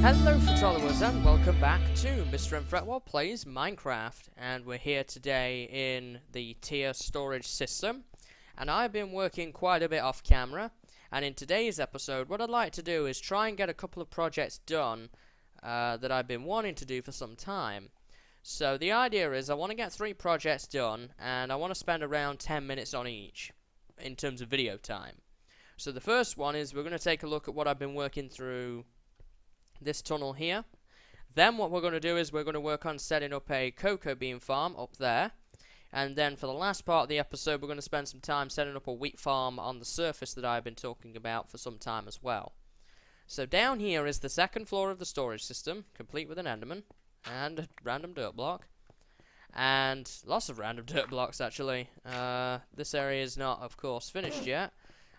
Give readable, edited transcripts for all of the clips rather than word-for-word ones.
Hello followers and welcome back to MrMFretwell Plays Minecraft, and we're here today in the tier storage system, and I've been working quite a bit off camera, and in today's episode what I'd like to do is try and get a couple of projects done that I've been wanting to do for some time. So the idea is I want to get 3 projects done, and I want to spend around 10 minutes on each in terms of video time. So the first one is we're going to take a look at what I've been working through this tunnel here. Then what we're going to do is we're going to work on setting up a cocoa bean farm up there, and then for the last part of the episode we're going to spend some time setting up a wheat farm on the surface that I've been talking about for some time as well. So down here is the second floor of the storage system, complete with an enderman and a random dirt block, and lots of random dirt blocks actually. This area is not of course finished yet.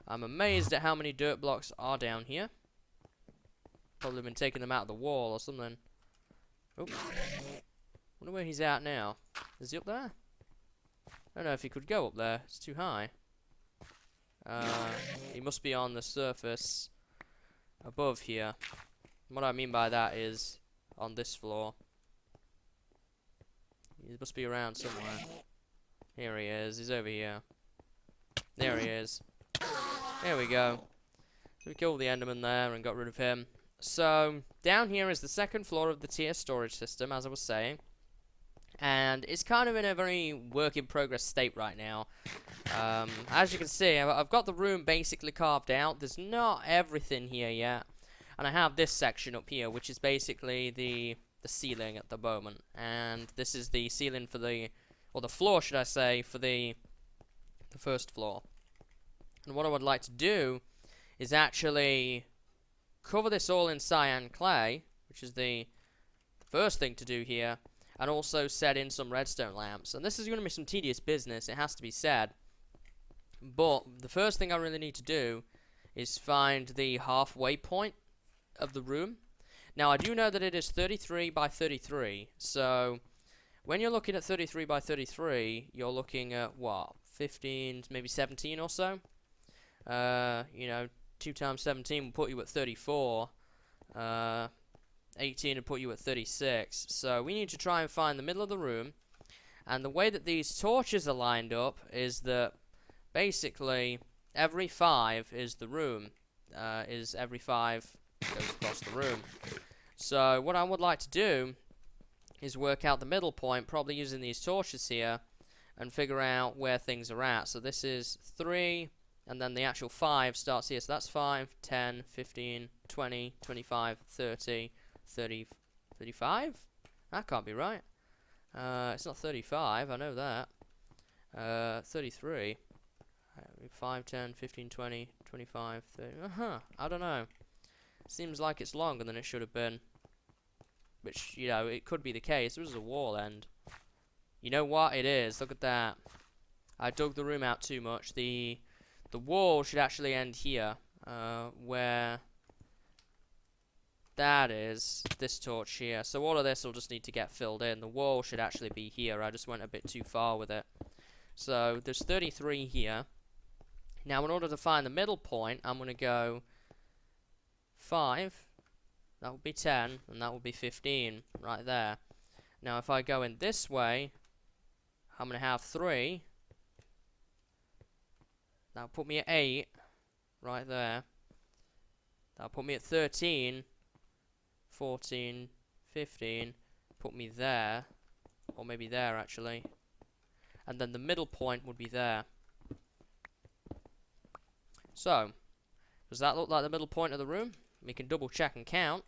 I'm amazed at how many dirt blocks are down here. Probably been taking them out of the wall or something. Oh, wonder where he's at now. Is he up there? I don't know if he could go up there. It's too high. He must be on the surface above here. What I mean by that is on this floor. He must be around somewhere. Here he is. He's over here. There he is. There we go. So we killed the enderman there and got rid of him. So down here is the second floor of the tier storage system, as I was saying, and it's kind of in a very work in progress state right now. As you can see, I've got the room basically carved out. There's not everything here yet, and I have this section up here, which is basically the ceiling at the moment, and this is the ceiling for the, or the floor should I say, for the first floor. And what I would like to do is actually cover this all in cyan clay, which is the first thing to do here, and also set in some redstone lamps. And this is going to be some tedious business, it has to be said, but the first thing I really need to do is find the halfway point of the room. Now I do know that it is 33 by 33, so when you're looking at 33 by 33 you're looking at what, 15, maybe 17 or so. You know, 2 times 17 will put you at 34. 18 will put you at 36. So we need to try and find the middle of the room. And the way that these torches are lined up is that basically every 5 is the room. Every 5 goes across the room. So what I would like to do is work out the middle point, probably using these torches here, and figure out where things are at. So this is 3. And then the actual 5 starts here. So that's 5, 10, 15, 20, 25, 30, 30, 35? That can't be right. It's not 35, I know that. 33. 5, 10, 15, 20, 25, 30. I don't know. Seems like it's longer than it should have been. Which, you know, it could be the case. There was a wall end. You know what? It is. Look at that. I dug the room out too much. The wall should actually end here, where that is, this torch here. So all of this will just need to get filled in. The wall should actually be here. I just went a bit too far with it. So there's 33 here. Now in order to find the middle point, I'm going to go 5. That would be 10, and that would be 15 right there. Now if I go in this way, I'm going to have 3. That'll put me at 8, right there. That'll put me at 13, 14, 15, put me there, or maybe there actually. And then the middle point would be there. So, does that look like the middle point of the room? We can double check and count.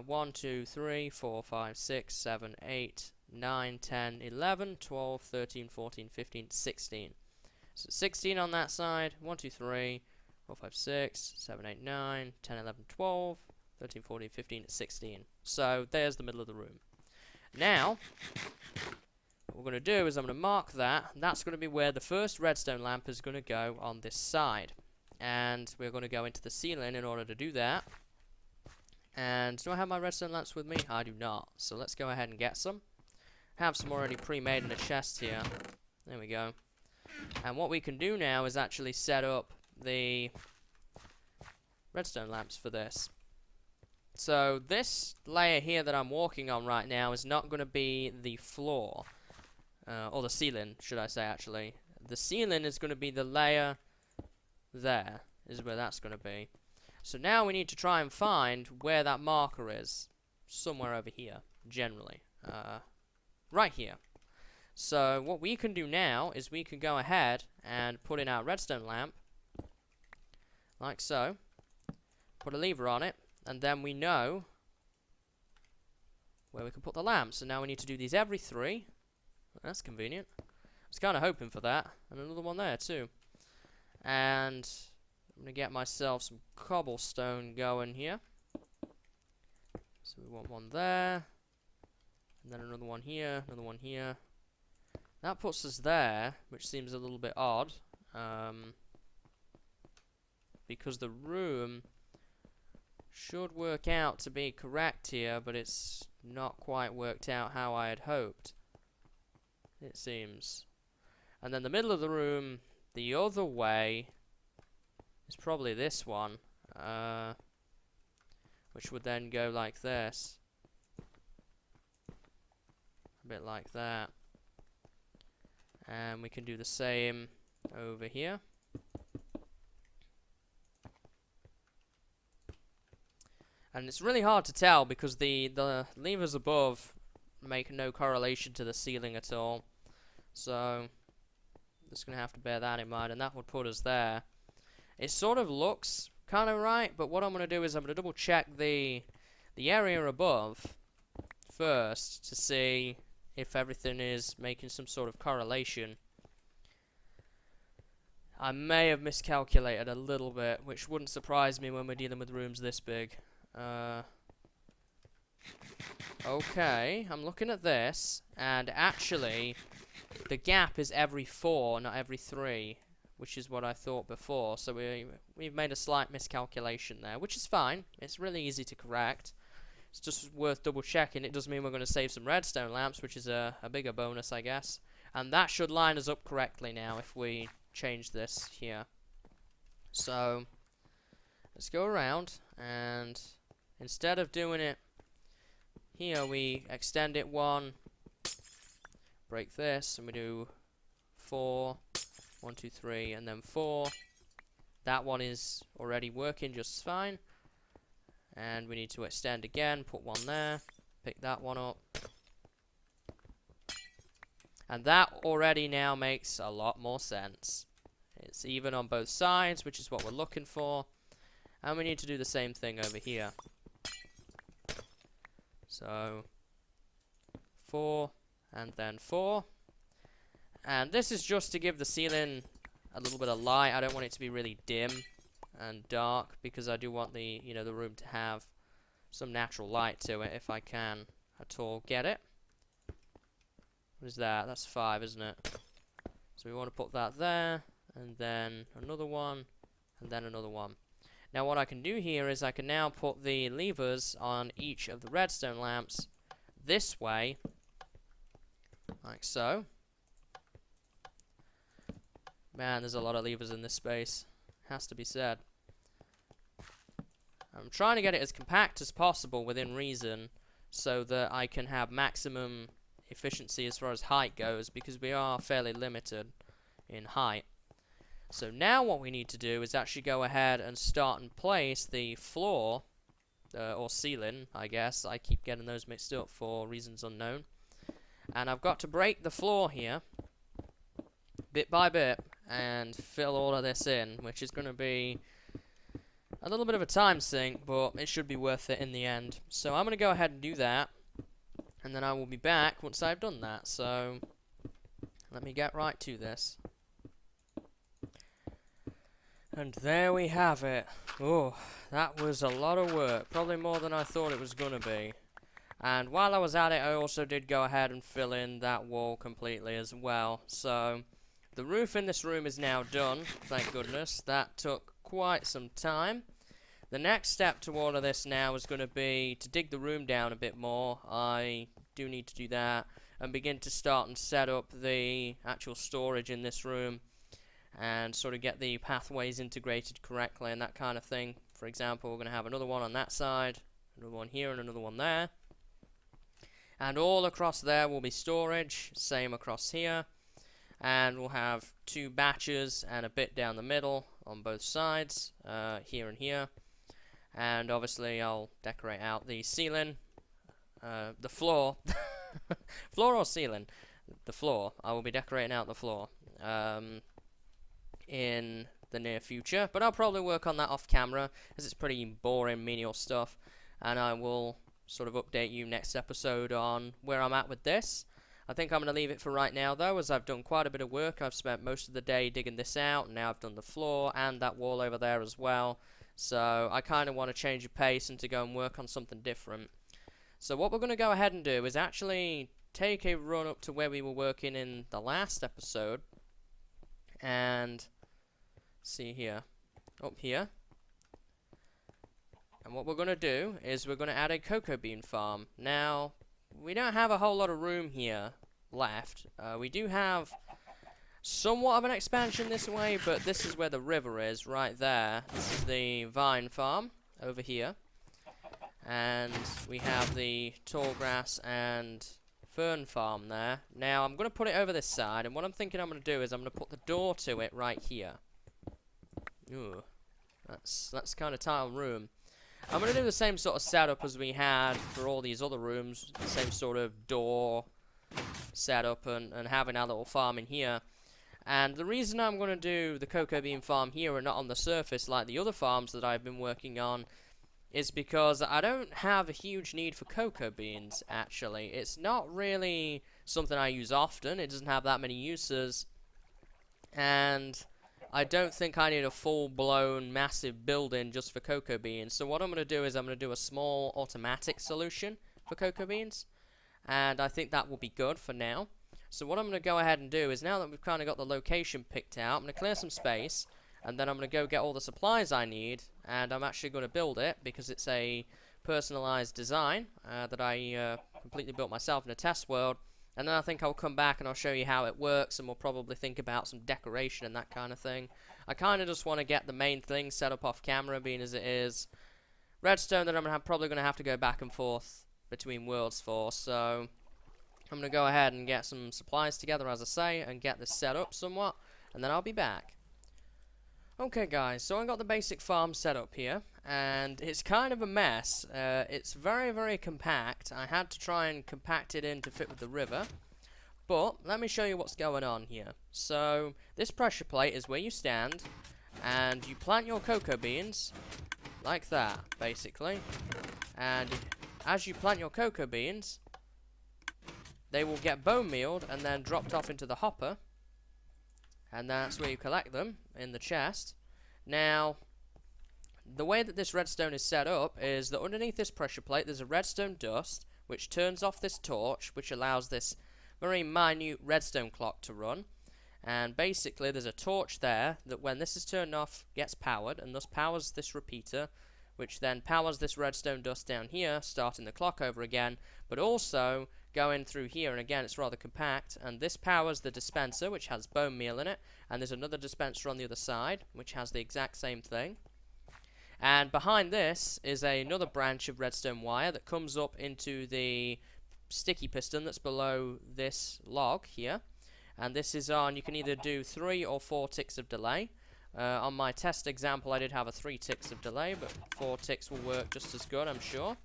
1, 2, 3, 4, 5, 6, 7, 8, 9, 10, 11, 12, 13, 14, 15, 16. So 16 on that side, 1, 2, 3, 4, 5, 6, 7, 8, 9, 10, 11, 12, 13, 14, 15, 16. So there's the middle of the room. Now, what we're going to do is I'm going to mark that. That's going to be where the first redstone lamp is going to go on this side. And we're going to go into the ceiling in order to do that. And do I have my redstone lamps with me? I do not. So let's go ahead and get some. I have some already pre-made in a chest here. There we go. And what we can do now is actually set up the redstone lamps for this. So this layer here that I'm walking on right now is not going to be the floor. Or the ceiling, should I say, actually. The ceiling is going to be the layer there, is where that's going to be. So now we need to try and find where that marker is. Somewhere over here, generally. Right here. So what we can do now is we can go ahead and put in our redstone lamp. Like so. Put a lever on it. And then we know where we can put the lamp. So now we need to do these every 3. That's convenient. I was kind of hoping for that. And another one there too. And I'm going to get myself some cobblestone going here. So we want one there. And then another one here. Another one here. That puts us there, which seems a little bit odd. Because the room should work out to be correct here, but it's not quite worked out how I had hoped. It seems. And then the middle of the room, the other way, is probably this one. Which would then go like this. A bit like that. And we can do the same over here. And it's really hard to tell because the levers above make no correlation to the ceiling at all. So, just going to have to bear that in mind, and that would put us there. It sort of looks kind of right, but what I'm going to do is I'm going to double check the area above first to see if everything is making some sort of correlation. I may have miscalculated a little bit, which wouldn't surprise me when we're dealing with rooms this big. Okay, I'm looking at this, and actually, the gap is every 4, not every 3, which is what I thought before. So we've made a slight miscalculation there, which is fine. It's really easy to correct. It's just worth double checking. It does mean we're going to save some redstone lamps, which is a bigger bonus, I guess. And that should line us up correctly now if we change this here. So let's go around, and instead of doing it here, we extend it 1, break this, and we do 4, 1, 2, 3, and then 4. That one is already working just fine. And we need to extend again, put 1 there, pick that one up. And that already now makes a lot more sense. It's even on both sides, which is what we're looking for. And we need to do the same thing over here. So 4 and then 4. And this is just to give the ceiling a little bit of light. I don't want it to be really dim and dark because I do want the the room to have some natural light to it if I can at all get it. What is that? That's 5, isn't it? So we want to put that there, and then another one, and then another one. Now what I can do here is I can now put the levers on each of the redstone lamps this way, like so. Man, there's a lot of levers in this space. Has to be said. I'm trying to get it as compact as possible within reason so that I can have maximum efficiency as far as height goes, because we are fairly limited in height. So now what we need to do is actually go ahead and start and place the floor, or ceiling, I guess. I keep getting those mixed up for reasons unknown. And I've got to break the floor here, bit by bit, and fill all of this in, which is going to be a little bit of a time sink, but it should be worth it in the end. So I'm going to go ahead and do that, and then I will be back once I've done that. So let me get right to this. And there we have it. Oh, that was a lot of work. Probably more than I thought it was going to be. And while I was at it, I also did go ahead and fill in that wall completely as well. So the roof in this room is now done, thank goodness. That took quite some time. The next step to all of this now is going to be to dig the room down a bit more. I do need to do that and begin to start and set up the actual storage in this room and sort of get the pathways integrated correctly and that kind of thing. For example, we're going to have another one on that side, another one here, and another one there. And all across there will be storage, same across here. And we'll have 2 batches and a bit down the middle on both sides, here and here. And obviously I'll decorate out the ceiling, the floor, floor or ceiling? The floor. I will be decorating out the floor in the near future, but I'll probably work on that off camera, as it's pretty boring, menial stuff, and I will sort of update you next episode on where I'm at with this. I think I'm going to leave it for right now, though, as I've done quite a bit of work. I've spent most of the day digging this out, and now I've done the floor and that wall over there as well. So I kind of want to change the pace and to go and work on something different. So what we're going to go ahead and do is actually take a run up to where we were working in the last episode. And see here. Up here. And what we're going to do is we're going to add a cocoa bean farm. Now, we don't have a whole lot of room here left. We do have somewhat of an expansion this way, but this is where the river is, right there. This is the vine farm over here. And we have the tall grass and fern farm there. Now, I'm going to put it over this side, and what I'm thinking I'm going to do is I'm going to put the door to it right here. Ooh, that's kind of tight on room. I'm going to do the same sort of setup as we had for all these other rooms. The same sort of door setup and having our little farm in here. And the reason I'm going to do the cocoa bean farm here and not on the surface like the other farms that I've been working on is because I don't have a huge need for cocoa beans, actually. It's not really something I use often. It doesn't have that many uses. And I don't think I need a full-blown massive building just for cocoa beans. So what I'm going to do is I'm going to do a small automatic solution for cocoa beans. And I think that will be good for now. So what I'm going to go ahead and do is, now that we've kind of got the location picked out, I'm going to clear some space. And then I'm going to go get all the supplies I need. And I'm actually going to build it because it's a personalized design that I completely built myself in a test world. And then I think I'll come back and I'll show you how it works, and we'll probably think about some decoration and that kind of thing. I kind of just want to get the main thing set up off camera, being as it is redstone that I'm probably going to have to go back and forth between worlds for. So I'm going to go ahead and get some supplies together, as I say, and get this set up somewhat, and then I'll be back. Okay guys, so I got the basic farm set up here, and it's kind of a mess. It's very, very compact. I had to try and compact it in to fit with the river, but let me show you what's going on here. So this pressure plate is where you stand, and you plant your cocoa beans like that, basically. And as you plant your cocoa beans, they will get bone mealed and then dropped off into the hopper. And that's where you collect them, in the chest. Now, the way that this redstone is set up is that underneath this pressure plate there's a redstone dust, which turns off this torch, which allows this very minute redstone clock to run. And basically there's a torch there that when this is turned off gets powered, and thus powers this repeater, which then powers this redstone dust down here, starting the clock over again, but also going through here, and again it's rather compact, and this powers the dispenser, which has bone meal in it, and there's another dispenser on the other side which has the exact same thing. And behind this is another branch of redstone wire that comes up into the sticky piston that's below this log here, and this is on, you can either do 3 or 4 ticks of delay. On my test example I did have a 3 ticks of delay, but 4 ticks will work just as good, I'm sure.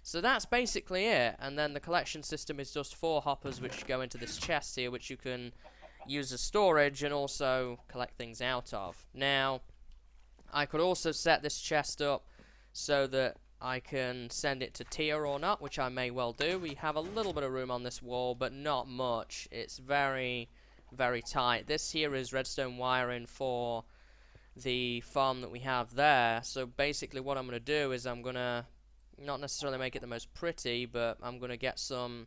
So that's basically it, and then the collection system is just 4 hoppers which go into this chest here, which you can use as storage and also collect things out of. Now, I could also set this chest up so that I can send it to tier or not, which I may well do. We have a little bit of room on this wall, but not much. It's very, very tight. This here is redstone wiring for the farm that we have there. So basically what I'm going to do is I'm going to not necessarily make it the most pretty, but I'm going to get some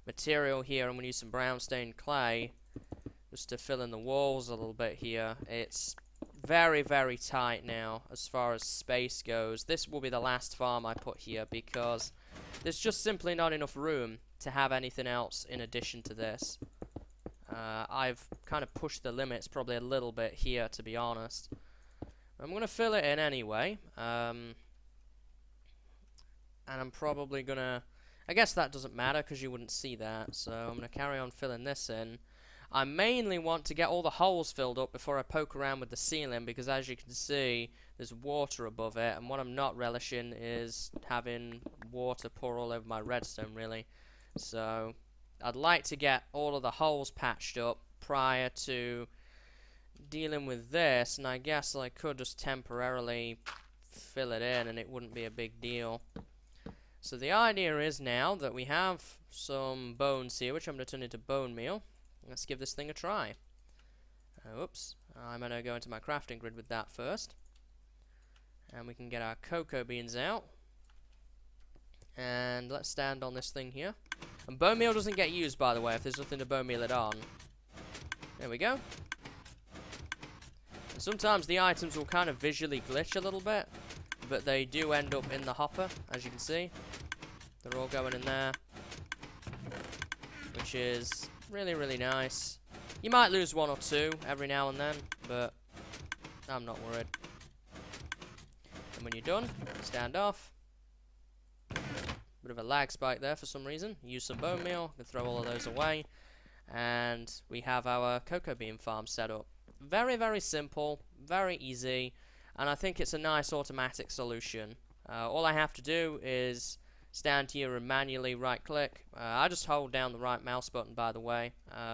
material here. I'm going to use some brown stained clay just to fill in the walls a little bit here. It's very, very tight now as far as space goes. This will be the last farm I put here because there's just simply not enough room to have anything else in addition to this. I've kind of pushed the limits probably a little bit here, to be honest. I'm going to fill it in anyway. And I'm probably gonna... I guess that doesn't matter because you wouldn't see that. So I'm gonna carry on filling this in. I mainly want to get all the holes filled up before I poke around with the ceiling, because as you can see, there's water above it, and what I'm not relishing is having water pour all over my redstone, really. So I'd like to get all of the holes patched up prior to dealing with this, and I guess I could just temporarily fill it in and it wouldn't be a big deal. So the idea is now that we have some bones here, which I'm going to turn into bone meal. Let's give this thing a try. Oops, I'm going to go into my crafting grid with that first. And we can get our cocoa beans out. And let's stand on this thing here. And bone meal doesn't get used, by the way, if there's nothing to bone meal it on. There we go. And sometimes the items will kind of visually glitch a little bit, but they do end up in the hopper, as you can see. They're all going in there, which is really, really nice. You might lose one or two every now and then, but I'm not worried. And when you're done, stand off. Bit of a lag spike there for some reason. Use some bone meal, and throw all of those away. And we have our cocoa bean farm set up. Very, very simple, very easy, and I think it's a nice automatic solution. All I have to do is stand here and manually right click. I just hold down the right mouse button, by the way.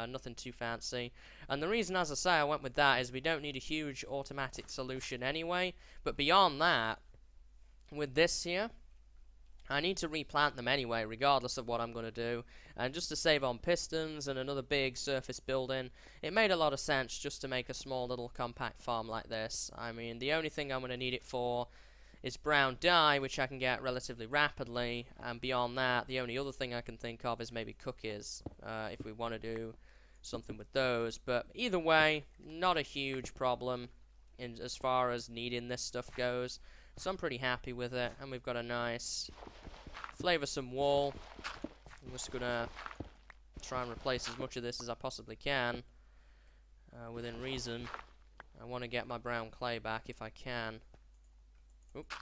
Nothing too fancy. And the reason, as I say, I went with that is we don't need a huge automatic solution anyway. But beyond that, with this here, I need to replant them anyway, regardless of what I'm going to do. And just to save on pistons and another big surface building, it made a lot of sense just to make a small little compact farm like this. I mean, the only thing I'm going to need it for is brown dye, which I can get relatively rapidly. And beyond that, the only other thing I can think of is maybe cookies, if we want to do something with those. But either way, not a huge problem as far as needing this stuff goes. So I'm pretty happy with it, and we've got a nice flavoursome wall. I'm just gonna try and replace as much of this as I possibly can, within reason. I want to get my brown clay back if I can. Oop,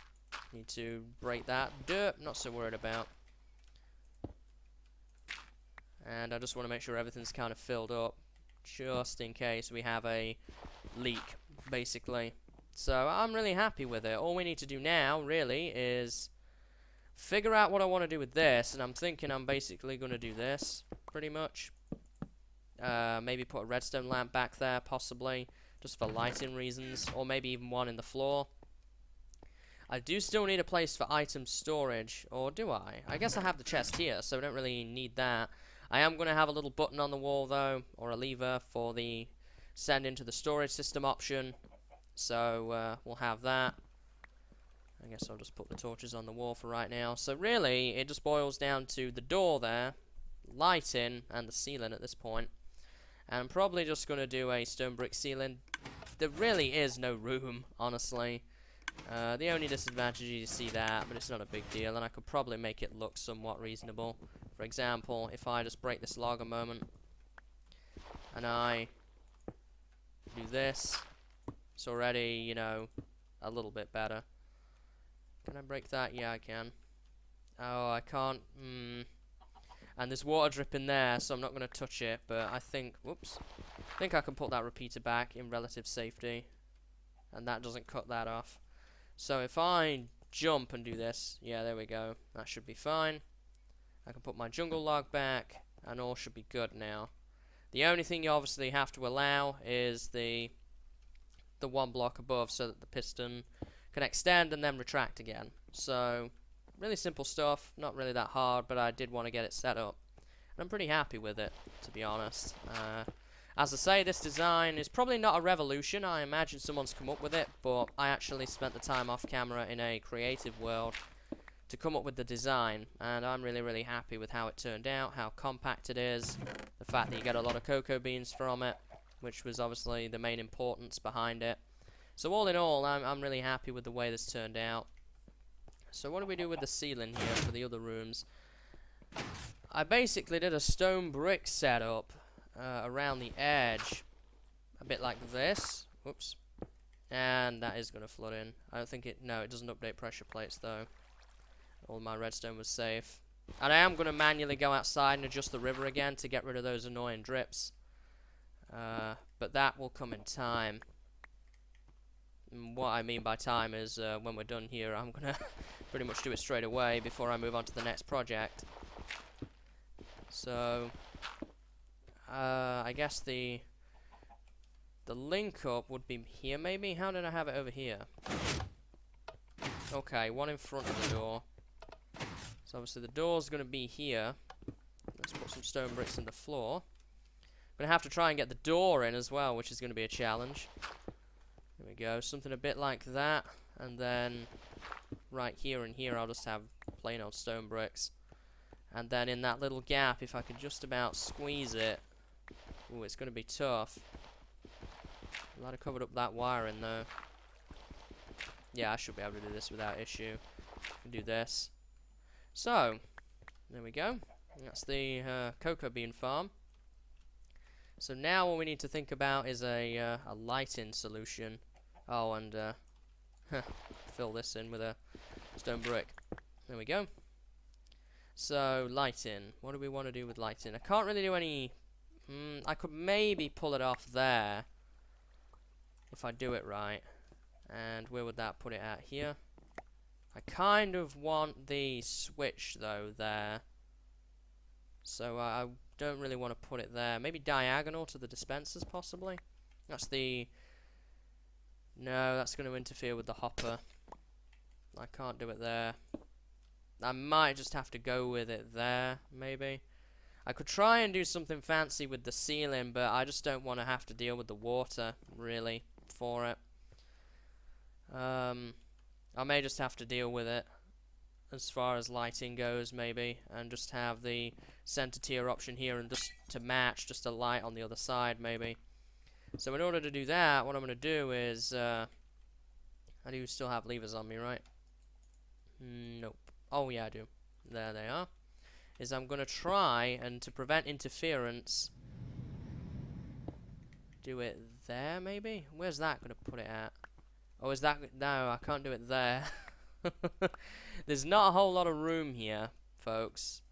need to break that dirt, not so worried about. And I just want to make sure everything's kind of filled up, just in case we have a leak, basically. So I'm really happy with it. All we need to do now, really, is figure out what I want to do with this. And I'm thinking I'm basically going to do this, pretty much. Maybe put a redstone lamp back there, possibly, just for lighting reasons. Or maybe even one in the floor. I do still need a place for item storage. Or do I? I guess I have the chest here, so I don't really need that. I am going to have a little button on the wall, though, or a lever for the send into the storage system option. So we'll have that. I guess I'll just put the torches on the wall for right now. So really, it just boils down to the door there, lighting, and the ceiling at this point. And I'm probably just going to do a stone brick ceiling. There really is no room, honestly. The only disadvantage is you see that, but it's not a big deal, and I could probably make it look somewhat reasonable. For example, if I just break this log a moment, and I do this, it's already, you know, a little bit better. Can I break that? Yeah, I can. Oh, I can't. And there's water dripping there, so I'm not going to touch it, but I think, whoops, I think I can put that repeater back in relative safety, and that doesn't cut that off. So if I jump and do this, yeah, there we go, that should be fine. I can put my jungle log back, and all should be good now. The only thing you obviously have to allow is the one block above, so that the piston can extend and then retract again. So really simple stuff, not really that hard, but I did want to get it set up, and I'm pretty happy with it, to be honest. As I say, this design is probably not a revolution. I imagine someone's come up with it, but I actually spent the time off camera in a creative world to come up with the design, and I'm really, really happy with how it turned out, how compact it is, the fact that you get a lot of cocoa beans from it, which was obviously the main importance behind it. So all in all, I'm really happy with the way this turned out. So what do we do with the ceiling here for the other rooms? I basically did a stone brick setup around the edge, a bit like this. Whoops. And that is going to flood in. I don't think it, no, it doesn't update pressure plates though. All my redstone was safe. And I am going to manually go outside and adjust the river again to get rid of those annoying drips. But that will come in time. And what I mean by time is when we're done here, I'm going to pretty much do it straight away before I move on to the next project. So, I guess the link up would be here maybe? How did I have it over here? Okay, one in front of the door. So obviously the door's going to be here. Let's put some stone bricks in the floor. I'm going to have to try and get the door in as well, which is going to be a challenge. There we go, something a bit like that. And then right here and here I'll just have plain old stone bricks. And then in that little gap, if I could just about squeeze it. Ooh, it's going to be tough. I'll have covered up that wiring though. Yeah, I should be able to do this without issue. I can do this. So, there we go. That's the cocoa bean farm. So now what we need to think about is a lighting solution. Oh, and fill this in with a stone brick. There we go. So, lighting. What do we want to do with lighting? I can't really do any... I could maybe pull it off there. If I do it right. And where would that put it at? Here. I kind of want the switch though there. So I don't really want to put it there. Maybe diagonal to the dispensers possibly. That's the... No, that's going to interfere with the hopper. I can't do it there. I might just have to go with it there, maybe. I could try and do something fancy with the ceiling, but I just don't want to have to deal with the water, really, for it. I may just have to deal with it as far as lighting goes, maybe, and just have the center tier option here and just to match just a light on the other side, maybe. So in order to do that, what I'm going to do is I do still have levers on me, right? Nope. Oh yeah, I do. There they are. Is I'm going to try and to prevent interference do it there, maybe? Where's that going to put it at? Oh, is that... No, I can't do it there. There's not a whole lot of room here, folks.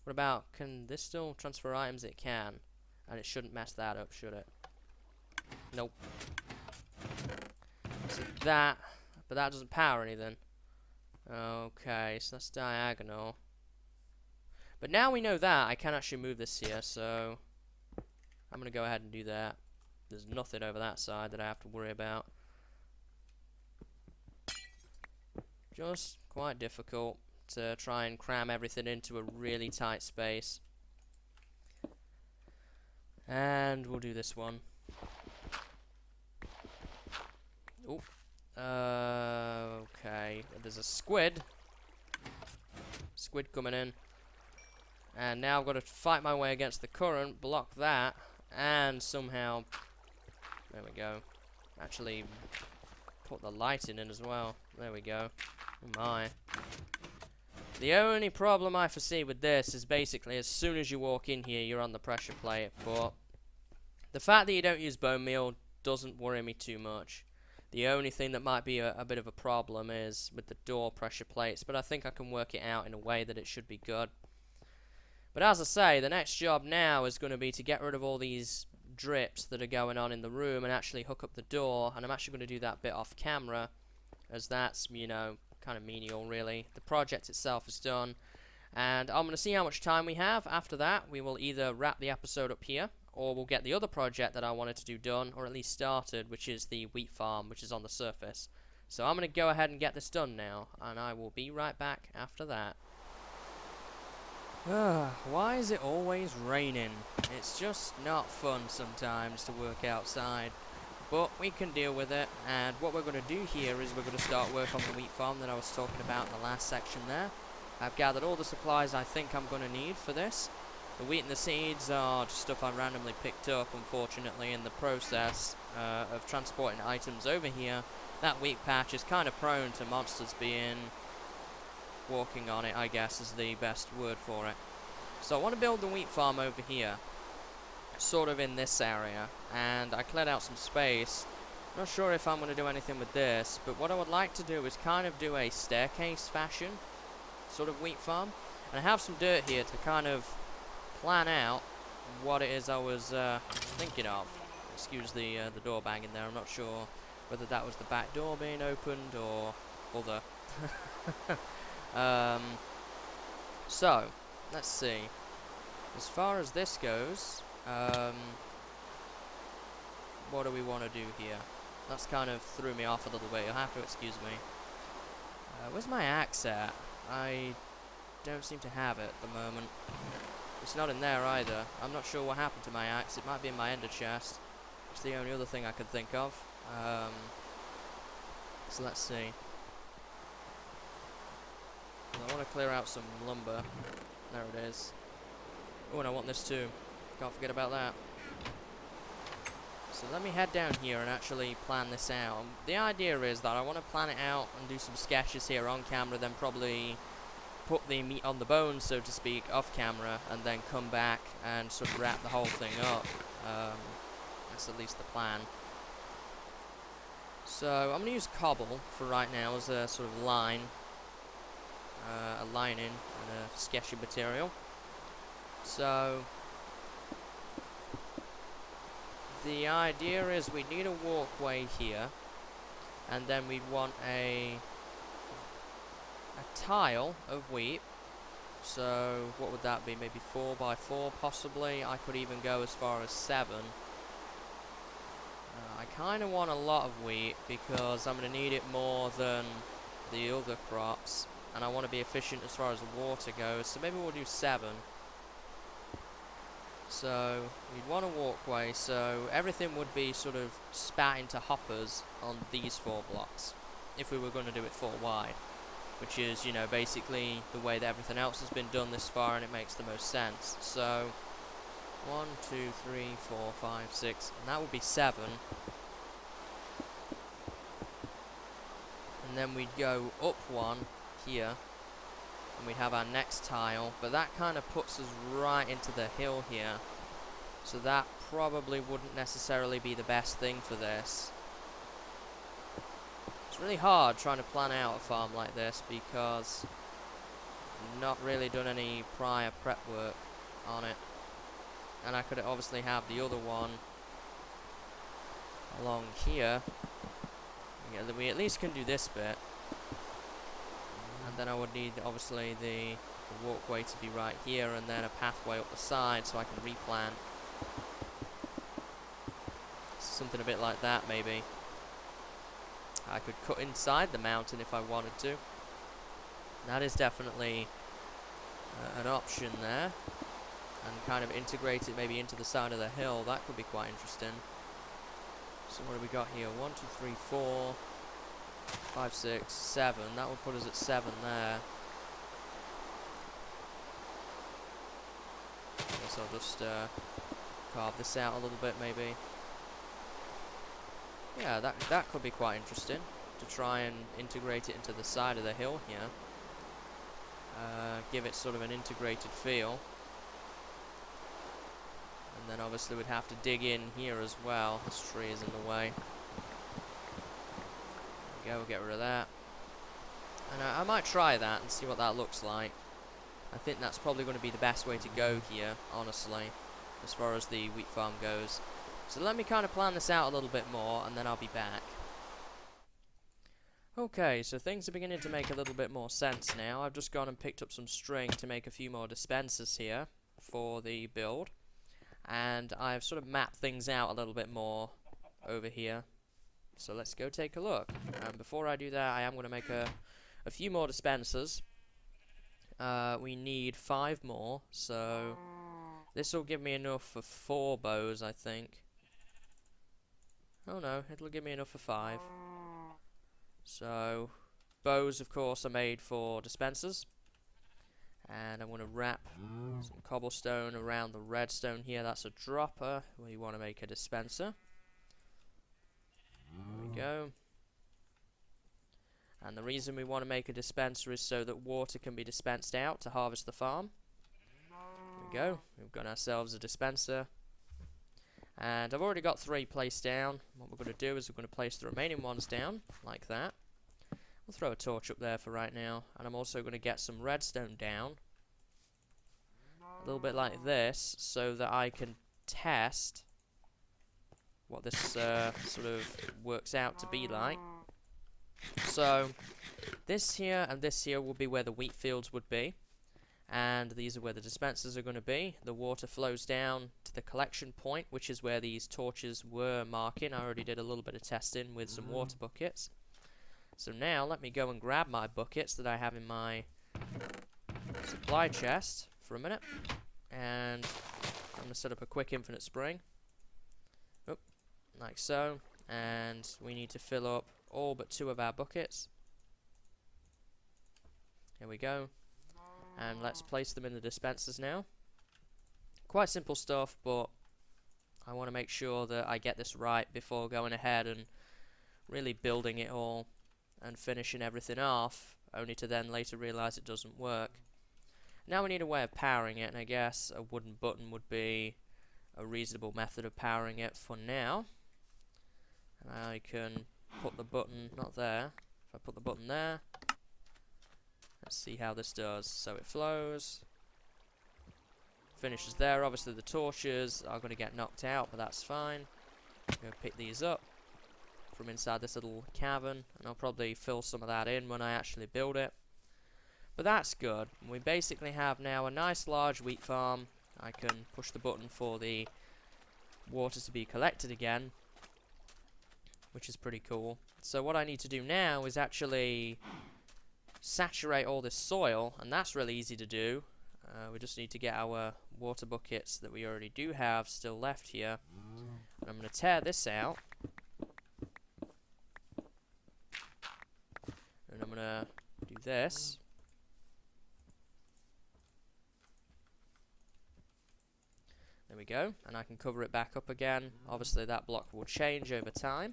What about... Can this still transfer items? It can. And it shouldn't mess that up, should it? Nope. So that... But that doesn't power anything. Okay, so that's diagonal. But now we know that, I can actually move this here, so... I'm going to go ahead and do that. There's nothing over that side that I have to worry about. Just quite difficult to try and cram everything into a really tight space. And we'll do this one. Oh. Okay. There's a squid. Squid coming in. And now I've got to fight my way against the current, block that, and somehow... There we go. Actually... put the lighting in as well. There we go. Oh my. The only problem I foresee with this is basically as soon as you walk in here, you're on the pressure plate. But the fact that you don't use bone meal doesn't worry me too much. The only thing that might be a bit of a problem is with the door pressure plates. But I think I can work it out in a way that it should be good. But as I say, the next job now is going to be to get rid of all these drips that are going on in the room and actually hook up the door. And I'm actually going to do that bit off camera, as that's, you know, kind of menial really. The project itself is done, and I'm going to see how much time we have. After that, we will either wrap the episode up here, or we'll get the other project that I wanted to do done, or at least started, which is the wheat farm, which is on the surface. So I'm going to go ahead and get this done now, and I will be right back after that. Why is it always raining? It's just not fun sometimes to work outside. But we can deal with it, and what we're going to do here is we're going to start work on the wheat farm that I was talking about in the last section there. I've gathered all the supplies I think I'm going to need for this. The wheat and the seeds are just stuff I randomly picked up, unfortunately, in the process of transporting items over here. That wheat patch is kind of prone to monsters being... walking on it, I guess, is the best word for it. So I want to build the wheat farm over here, sort of in this area, and I cleared out some space. Not sure if I'm going to do anything with this, but what I would like to do is kind of do a staircase fashion sort of wheat farm. And I have some dirt here to kind of plan out what it is I was thinking of. Excuse the door banging there. I'm not sure whether that was the back door being opened or other. So, let's see. As far as this goes, what do we want to do here? That's kind of threw me off a little bit. You'll have to excuse me. Where's my axe at? I don't seem to have it at the moment. It's not in there either. I'm not sure what happened to my axe. It might be in my ender chest. It's the only other thing I could think of. So let's see. Well, I want to clear out some lumber. There it is. Oh, and I want this too. Can't forget about that. So let me head down here and actually plan this out. The idea is that I want to plan it out and do some sketches here on camera, then probably put the meat on the bones, so to speak, off camera, and then come back and sort of wrap the whole thing up. That's at least the plan. So I'm going to use cobble for right now as a sort of line, a lining and a sketchy material. So the idea is we need a walkway here, and then we'd want a tile of wheat. So what would that be? Maybe 4 by 4 possibly. I could even go as far as 7. I kind of want a lot of wheat because I'm going to need it more than the other crops, and I want to be efficient as far as the water goes, so maybe we'll do 7. So we'd want a walkway, so everything would be sort of spat into hoppers on these 4 blocks if we were going to do it 4 wide, which is, you know, basically the way that everything else has been done this far, and it makes the most sense. So 1, 2, 3, 4, 5, 6, and that would be 7. And then we'd go up 1 here, and we'd have our next tile, but that kind of puts us right into the hill here, so that probably wouldn't necessarily be the best thing for this. It's really hard trying to plan out a farm like this because I've not really done any prior prep work on it, and I could obviously have the other one along here. Yeah, we at least can do this bit. And then I would need, obviously, the walkway to be right here, and then a pathway up the side so I can replant. Something a bit like that, maybe. I could cut inside the mountain if I wanted to. That is definitely an option there. And kind of integrate it maybe into the side of the hill. That could be quite interesting. So what have we got here? 1, 2, 3, 4... 5, 6, 7. That would put us at 7 there. I guess I'll just carve this out a little bit, maybe. Yeah, that could be quite interesting to try and integrate it into the side of the hill here. Give it sort of an integrated feel. And then obviously we'd have to dig in here as well. This tree is in the way. We'll get rid of that, and I might try that and see what that looks like. I think that's probably going to be the best way to go here, honestly, as far as the wheat farm goes. So let me kind of plan this out a little bit more, and then I'll be back. Okay, so things are beginning to make a little bit more sense now. I've just gone and picked up some string to make a few more dispensers here for the build, and I've sort of mapped things out a little bit more over here. So let's go take a look. Before I do that, I am going to make a few more dispensers. We need 5 more, so this will give me enough for 4 bows, I think. Oh no, it'll give me enough for 5. So, bows, of course, are made for dispensers. And I'm going to wrap some cobblestone around the redstone here. That's a dropper. We want to make a dispenser. There we go. And the reason we want to make a dispenser is so that water can be dispensed out to harvest the farm. There we go. We've got ourselves a dispenser. And I've already got 3 placed down. What we're going to do is we're going to place the remaining ones down, like that. We'll throw a torch up there for right now, and I'm also going to get some redstone down, a little bit like this, so that I can test what this sort of works out to be like. So this here and this here will be where the wheat fields would be, and these are where the dispensers are going to be. The water flows down to the collection point, which is where these torches were marking. I already did a little bit of testing with some water buckets. So now let me go and grab my buckets that I have in my supply chest for a minute, and I'm going to set up a quick infinite spring, like so, and we need to fill up all but 2 of our buckets. Here we go, and let's place them in the dispensers now. Quite simple stuff, but I want to make sure that I get this right before going ahead and really building it all and finishing everything off, only to then later realize it doesn't work. Now we need a way of powering it, and I guess a wooden button would be a reasonable method of powering it for now. And I can put the button, not there, if I put the button there, let's see how this does. So it flows, finishes there. Obviously the torches are going to get knocked out, but that's fine. I'm going to pick these up from inside this little cavern, and I'll probably fill some of that in when I actually build it. But that's good. We basically have now a nice large wheat farm. I can push the button for the water to be collected again, which is pretty cool. So what I need to do now is actually saturate all this soil, and that's really easy to do. We just need to get our water buckets that we already do have still left here. And I'm going to tear this out, and I'm going to do this. There we go, and I can cover it back up again. Obviously that block will change over time,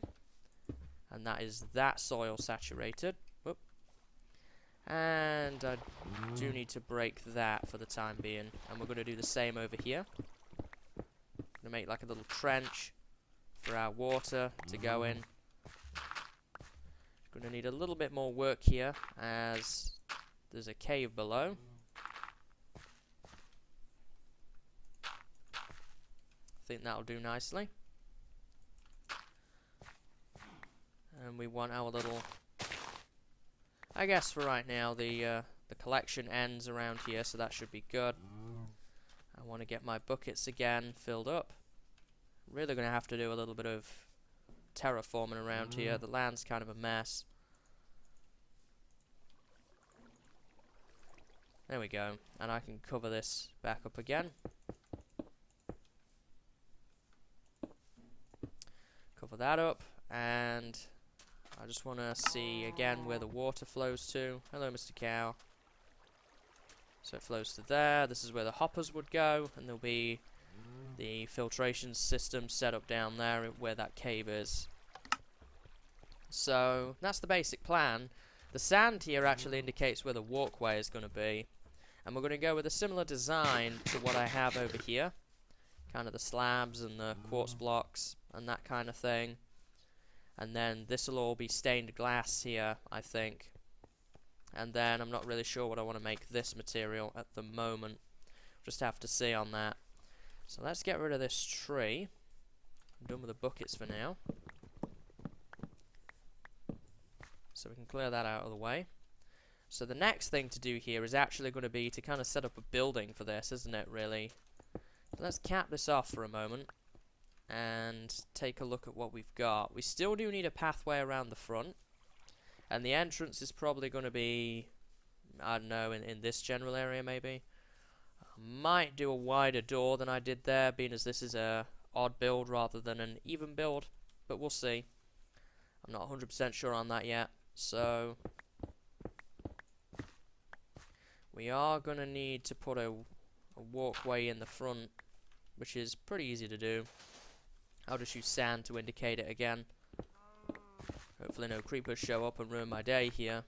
and that is that soil saturated. Whoop. And I do need to break that for the time being, and we're going to do the same over here. Going to make like a little trench for our water to go in. Going to need a little bit more work here, as there's a cave below. I think that'll do nicely. And we want our little, I guess for right now the collection ends around here, so that should be good. I want to get my buckets again filled up. Really going to have to do a little bit of terraforming around here. The land's kind of a mess. There we go, and I can cover this back up again. Cover that up, and I just want to see again where the water flows to. Hello, Mr. Cow. So it flows to there. This is where the hoppers would go, and there'll be the filtration system set up down there where that cave is. So that's the basic plan. The sand here actually indicates where the walkway is going to be, and we're going to go with a similar design to what I have over here. Kind of the slabs and the quartz blocks and that kind of thing. And then this will all be stained glass here, I think. And then I'm not really sure what I want to make this material at the moment. Just have to see on that. So let's get rid of this tree. I'm done with the buckets for now. So we can clear that out of the way. So the next thing to do here is actually going to be to kind of set up a building for this, isn't it, really? So let's cap this off for a moment and take a look at what we've got. We still do need a pathway around the front, and the entrance is probably going to be, I don't know, in this general area maybe. I might do a wider door than I did there, being as this is a odd build rather than an even build, but we'll see. I'm not 100% sure on that yet. So we are going to need to put a walkway in the front, which is pretty easy to do. I'll just use sand to indicate it again. Hopefully no creepers show up and ruin my day here.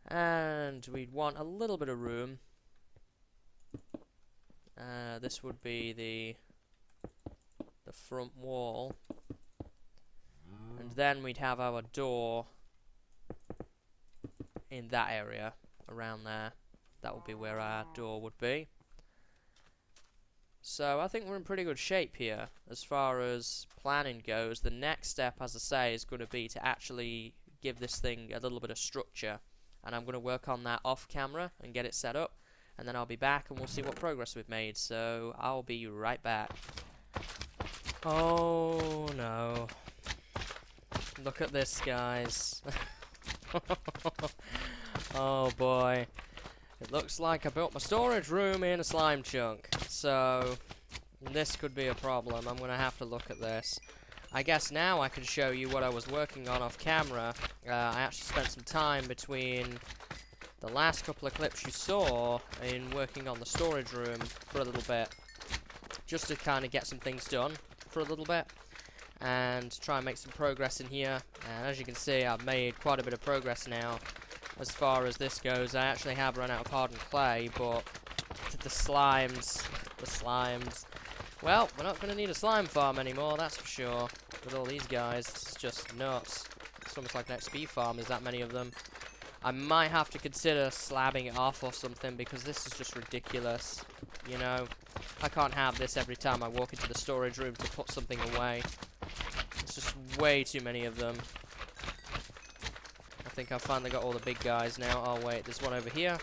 And we'd want a little bit of room. This would be the front wall. And then we'd have our door in that area, around there. That would be where our door would be. So I think we're in pretty good shape here as far as planning goes. The next step, as I say, is going to be to actually give this thing a little bit of structure, and I'm going to work on that off camera and get it set up, and then I'll be back and we'll see what progress we've made. So I'll be right back. Oh no, look at this, guys. Oh boy, it looks like I built my storage room in a slime chunk, so this could be a problem. I'm gonna have to look at this. I guess now I can show you what I was working on off camera. I actually spent some time between the last couple of clips you saw in working on the storage room for a little bit, just to kind of get some things done for a little bit and try and make some progress in here. And as you can see, I've made quite a bit of progress now as far as this goes. I actually have run out of hardened clay, but the slimes, well, we're not going to need a slime farm anymore, that's for sure. With all these guys, it's just nuts. It's almost like an XP farm, there's that many of them. I might have to consider slabbing it off or something, because this is just ridiculous. You know, I can't have this every time I walk into the storage room to put something away. It's just way too many of them. I think I've finally got all the big guys now. Oh wait, there's one over here.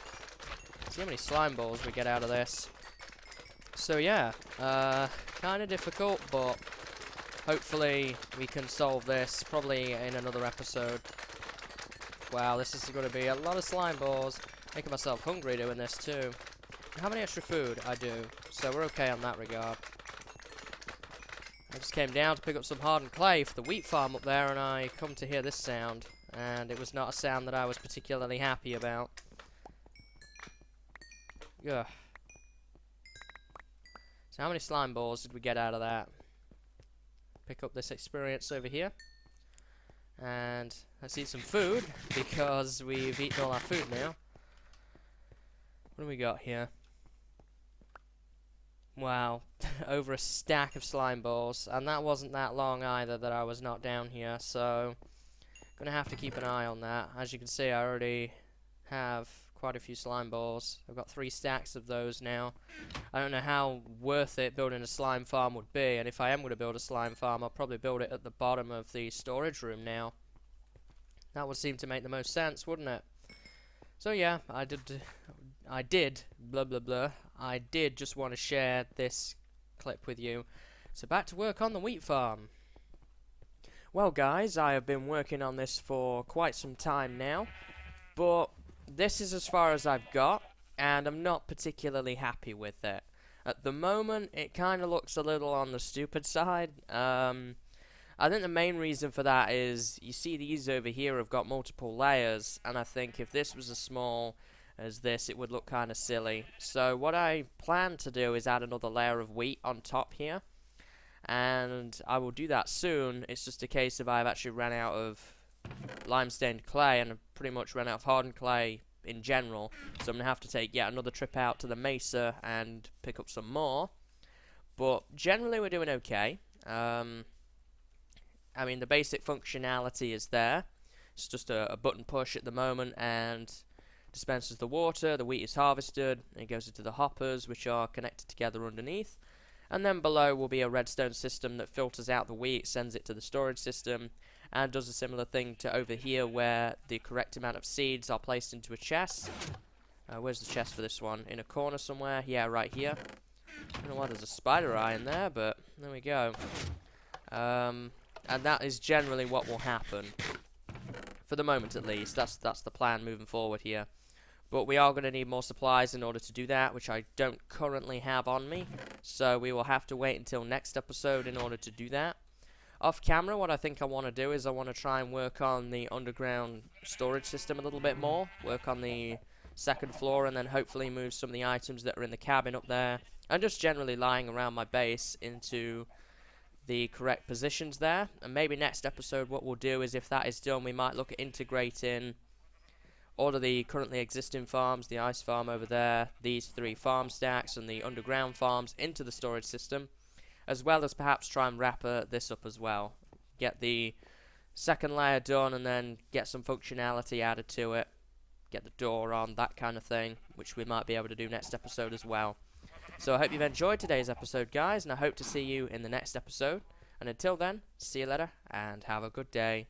See how many slime balls we get out of this. So yeah, kind of difficult, but hopefully we can solve this probably in another episode. Wow, this is going to be a lot of slime balls. Making myself hungry doing this too. How many extra food? I do, so we're okay on that regard. I just came down to pick up some hardened clay for the wheat farm up there, and I come to hear this sound, and it was not a sound that I was particularly happy about. Ugh. So how many slime balls did we get out of that? Pick up this experience over here. And let's eat some food, because we've eaten all our food now. What do we got here? Wow, over a stack of slime balls, and that wasn't that long either that I was not down here, so gonna have to keep an eye on that. As you can see, I already have quite a few slime balls. I've got 3 stacks of those now. I don't know how worth it building a slime farm would be, and if I am going to build a slime farm, I'll probably build it at the bottom of the storage room now. That would seem to make the most sense, wouldn't it? So yeah, I did just want to share this clip with you. So back to work on the wheat farm. Well guys, I have been working on this for quite some time now, but this is as far as I've got, and I'm not particularly happy with it. At the moment, it kind of looks a little on the stupid side. I think the main reason for that is, you see these over here have got multiple layers, and I think if this was as small as this, it would look kind of silly. So what I plan to do is add another layer of wheat on top here, and I will do that soon. It's just a case of I've actually ran out of lime-stained clay, and I've pretty much run out of hardened clay in general, so I'm going to have to take yet another trip out to the mesa and pick up some more. But generally we're doing okay. I mean, the basic functionality is there. It's just a button push at the moment, and dispenses the water, the wheat is harvested, and it goes into the hoppers, which are connected together underneath. And then below will be a redstone system that filters out the wheat, sends it to the storage system, and does a similar thing to over here, where the correct amount of seeds are placed into a chest. Where's the chest for this one? In a corner somewhere? Yeah, right here. I don't know why there's a spider eye in there, but there we go. And that is generally what will happen. For the moment, at least. That's the plan moving forward here. But we are going to need more supplies in order to do that, which I don't currently have on me. So we will have to wait until next episode in order to do that. Off camera, what I think I want to do is I want to try and work on the underground storage system a little bit more. Work on the second floor, and then hopefully move some of the items that are in the cabin up there, and just generally lying around my base into the correct positions there. And maybe next episode what we'll do is, if that is done, we might look at integrating all of the currently existing farms, the ice farm over there, these 3 farm stacks, and the underground farms into the storage system, as well as perhaps try and wrap this up as well. Get the second layer done, and then get some functionality added to it. Get the door on, that kind of thing, which we might be able to do next episode as well. So I hope you've enjoyed today's episode, guys, and I hope to see you in the next episode. And until then, see you later, and have a good day.